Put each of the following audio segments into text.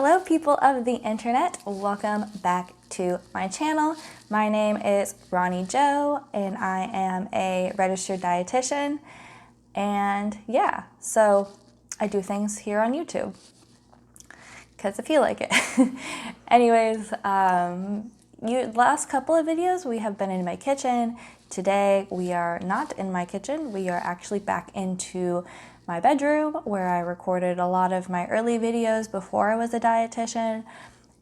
Hello people of the internet, welcome back to my channel. My name is Ronnie Jo and I am a registered dietitian, and yeah, so I do things here on YouTube because I feel like it. Anyways, last couple of videos we have been in my kitchen. Today we are not in my kitchen, we are actually back into my bedroom where I recorded a lot of my early videos before I was a dietitian,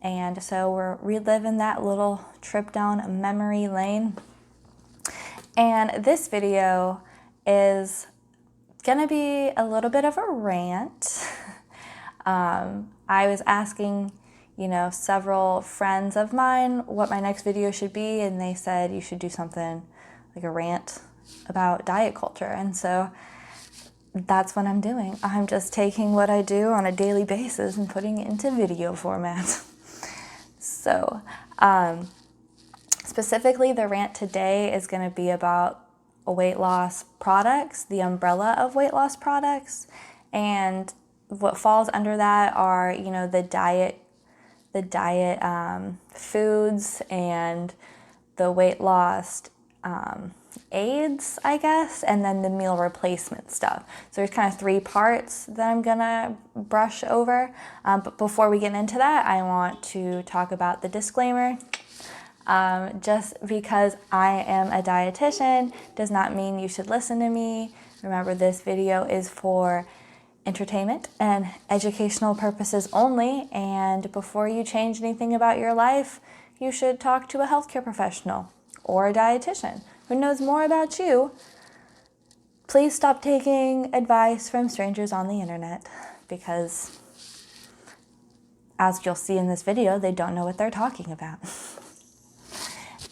and so we're reliving that little trip down memory lane. And this video is gonna be a little bit of a rant. I was asking, several friends of mine what my next video should be, and they said you should do something like a rant about diet culture, and so that's what I'm doing. I'm just taking what I do on a daily basis and putting it into video format. So, specifically the rant today is going to be about weight loss products, the umbrella of weight loss products, and what falls under that are, the diet foods and the weight loss aids, I guess, and then the meal replacement stuff. So there's kind of three parts that I'm gonna brush over. But before we get into that, I want to talk about the disclaimer. Just because I am a dietitian does not mean you should listen to me. Remember, this video is for entertainment and educational purposes only, and before you change anything about your life, you should talk to a healthcare professional or a dietitian who knows more about you. Please stop taking advice from strangers on the internet, because as you'll see in this video, they don't know what they're talking about.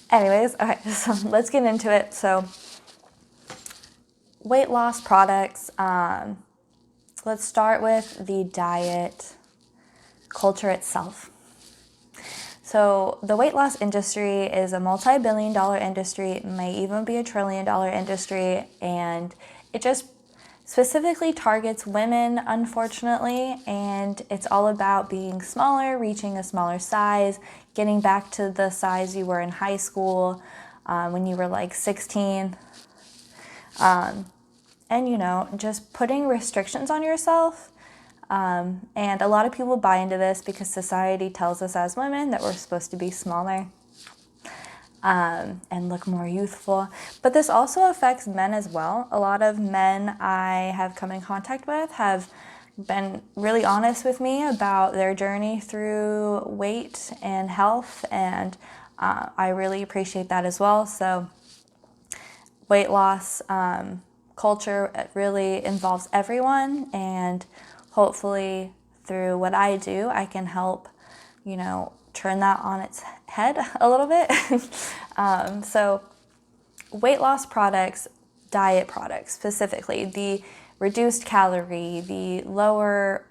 Anyways, okay, so let's get into it. So, weight loss products. Let's start with the diet culture itself. So the weight loss industry is a multi-billion-dollar industry. It may even be a trillion-dollar industry, and it just specifically targets women, unfortunately, and it's all about being smaller, reaching a smaller size, getting back to the size you were in high school when you were like 16, and just putting restrictions on yourself. And a lot of people buy into this because society tells us as women that we're supposed to be smaller and look more youthful. But this also affects men as well. A lot of men I have come in contact with have been really honest with me about their journey through weight and health, and I really appreciate that as well. So weight loss culture really involves everyone, and hopefully through what I do, I can help, turn that on its head a little bit. So weight loss products, diet products specifically, the reduced calorie, the lower,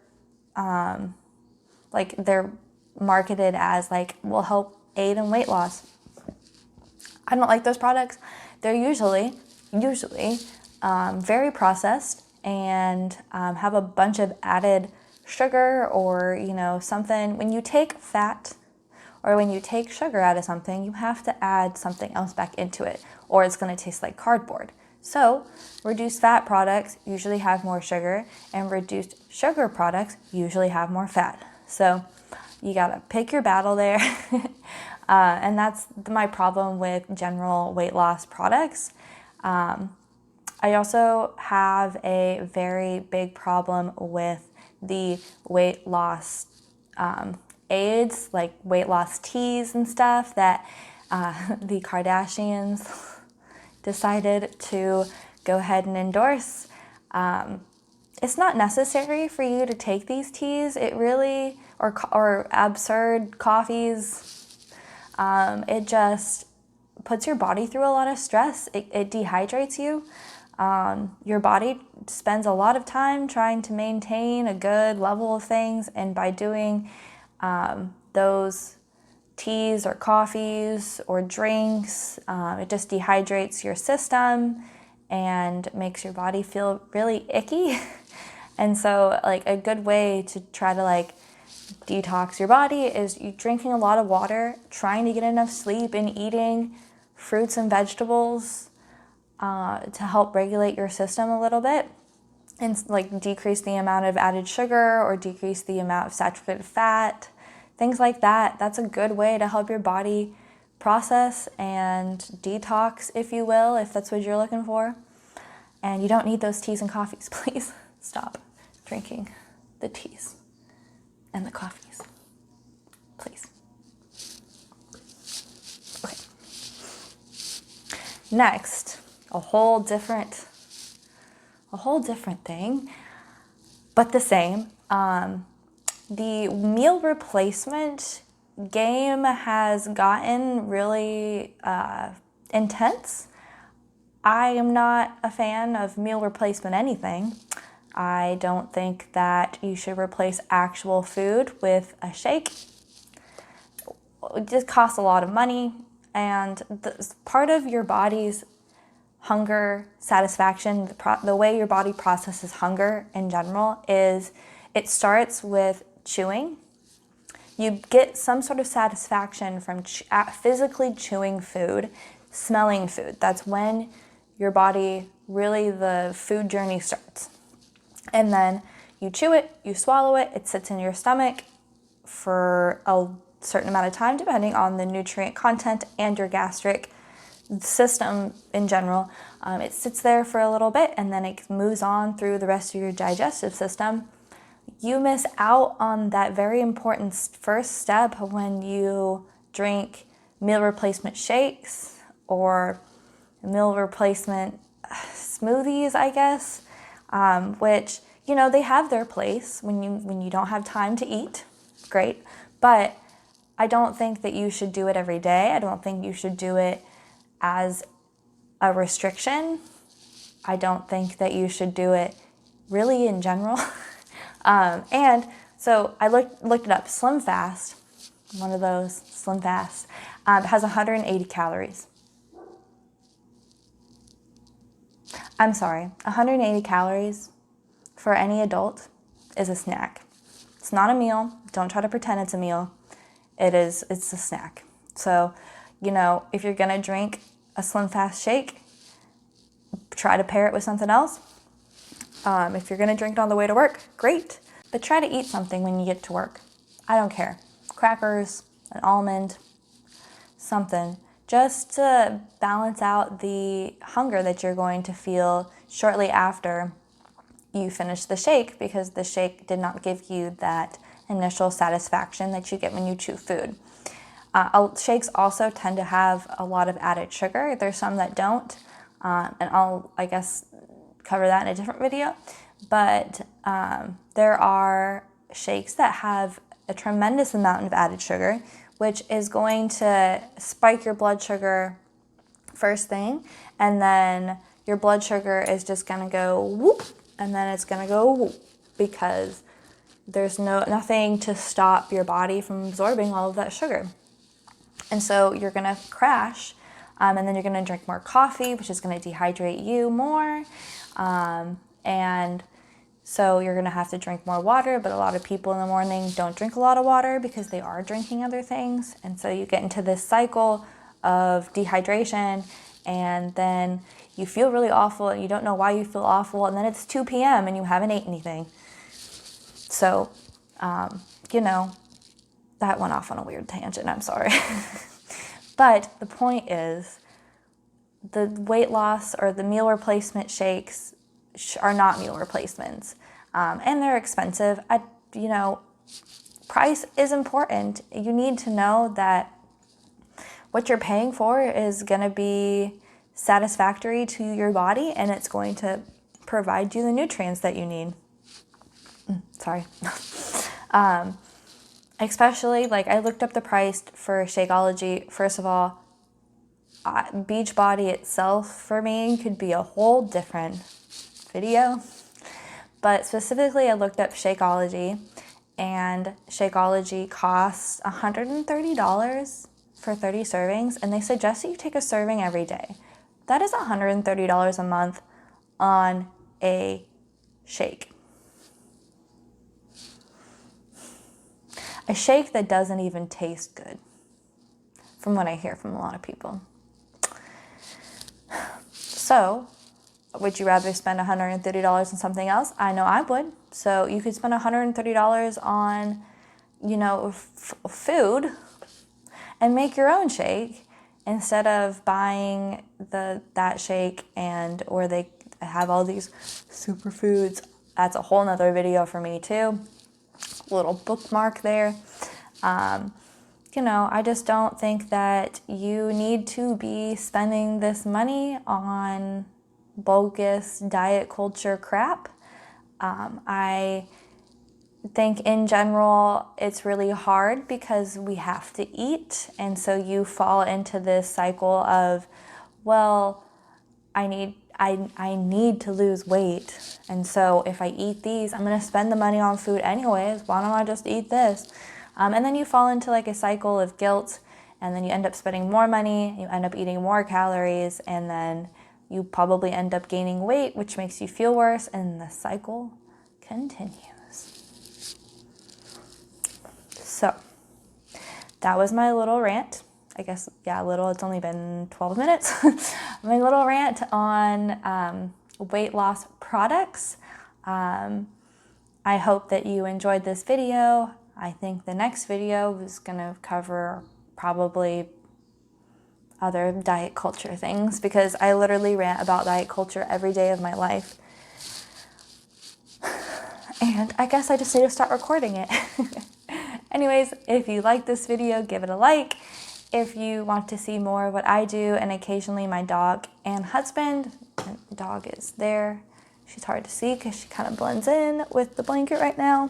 they're marketed as will help aid in weight loss. I don't like those products. They're usually very processed and have a bunch of added sugar or something. When you take fat or when you take sugar out of something, you have to add something else back into it, or it's going to taste like cardboard. So reduced fat products usually have more sugar, and reduced sugar products usually have more fat. So you gotta pick your battle there. And that's my problem with general weight loss products. I also have a very big problem with the weight loss aids, like weight loss teas and stuff that the Kardashians decided to go ahead and endorse. It's not necessary for you to take these teas. It really, or absurd coffees, it just puts your body through a lot of stress. It dehydrates you. Your body spends a lot of time trying to maintain a good level of things, and by doing those teas or coffees or drinks, it just dehydrates your system and makes your body feel really icky. And so a good way to try to detox your body is you drinking a lot of water, trying to get enough sleep, and eating fruits and vegetables to help regulate your system a little bit, and like decrease the amount of added sugar or decrease the amount of saturated fat, things like that. That's a good way to help your body process and detox, if you will, if that's what you're looking for. And you don't need those teas and coffees. Please stop drinking the teas and the coffees. Please. Okay. Next, a whole different thing, but the same. The meal replacement game has gotten really intense. I am not a fan of meal replacement anything. I don't think that you should replace actual food with a shake. It just costs a lot of money, and part of your body's hunger satisfaction, the way your body processes hunger in general, is it starts with chewing. You get some sort of satisfaction from physically chewing food, smelling food. That's when your body, really the food journey starts. And then you chew it, you swallow it, it sits in your stomach for a certain amount of time, depending on the nutrient content and your gastric system in general. It sits there for a little bit, and then it moves on through the rest of your digestive system. You miss out on that very important first step when you drink meal replacement shakes or meal replacement smoothies, I guess, which, you know, they have their place when you don't have time to eat. Great. But I don't think that you should do it every day. I don't think you should do it as a restriction. I don't think that you should do it really in general. And so I looked it up. Slim Fast, one of those Slim Fasts, has 180 calories. I'm sorry, 180 calories for any adult is a snack. It's not a meal. Don't try to pretend it's a meal. It's a snack. So, you know, if you're gonna drink a Slim Fast shake, try to pair it with something else. If you're gonna drink it on the way to work, great. But try to eat something when you get to work. I don't care. Crackers, an almond, something. Just to balance out the hunger that you're going to feel shortly after you finish the shake, because the shake did not give you that initial satisfaction that you get when you chew food. Shakes also tend to have a lot of added sugar. There's some that don't, and I'll, I guess, cover that in a different video. But there are shakes that have a tremendous amount of added sugar, which is going to spike your blood sugar first thing, and then your blood sugar is just gonna go whoop, and then it's gonna go whoop, because there's nothing to stop your body from absorbing all of that sugar. And so you're gonna crash, and then you're gonna drink more coffee, which is gonna dehydrate you more, and so you're gonna have to drink more water. But a lot of people in the morning don't drink a lot of water because they are drinking other things, and so you get into this cycle of dehydration, and then you feel really awful, and you don't know why you feel awful, and then it's 2 p.m. and you haven't ate anything. So, you know, that went off on a weird tangent, I'm sorry. But the point is, the weight loss or the meal replacement shakes are not meal replacements. And they're expensive. You know, price is important. You need to know that what you're paying for is gonna be satisfactory to your body, and it's going to provide you the nutrients that you need. Sorry. Especially, like, I looked up the price for Shakeology. First of all, Beachbody itself for me could be a whole different video. But specifically, I looked up Shakeology, and Shakeology costs $130 for 30 servings, and they suggest that you take a serving every day. That is $130 a month on a shake. A shake that doesn't even taste good, from what I hear from a lot of people. So, would you rather spend $130 on something else? I know I would. So you could spend $130 on, food and make your own shake instead of buying that shake or they have all these superfoods. That's a whole nother video for me too. Little bookmark there. I just don't think that you need to be spending this money on bogus diet culture crap. I think in general it's really hard because we have to eat, and so you fall into this cycle of, well, I need to lose weight, and so if I eat these, I'm going to spend the money on food anyways. Why don't I just eat this? And then you fall into like a cycle of guilt, and then you end up spending more money, you end up eating more calories, and then you probably end up gaining weight, which makes you feel worse, and the cycle continues. So that was my little rant. I guess, little, it's only been 12 minutes. My little rant on weight loss products. I hope that you enjoyed this video. I think the next video is going to cover probably other diet culture things, because I literally rant about diet culture every day of my life. And I guess I just need to start recording it. Anyways, if you like this video, give it a like. If you want to see more of what I do, and occasionally my dog and husband, and the dog is there. She's hard to see because she kind of blends in with the blanket right now.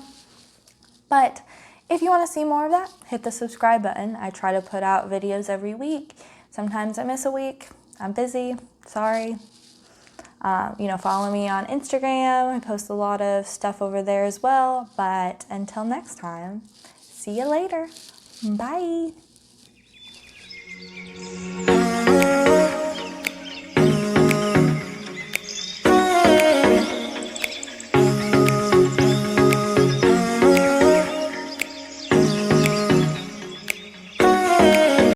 But if you want to see more of that, hit the subscribe button. I try to put out videos every week. Sometimes I miss a week. I'm busy. Sorry. Follow me on Instagram. I post a lot of stuff over there as well. But until next time, see you later. Bye.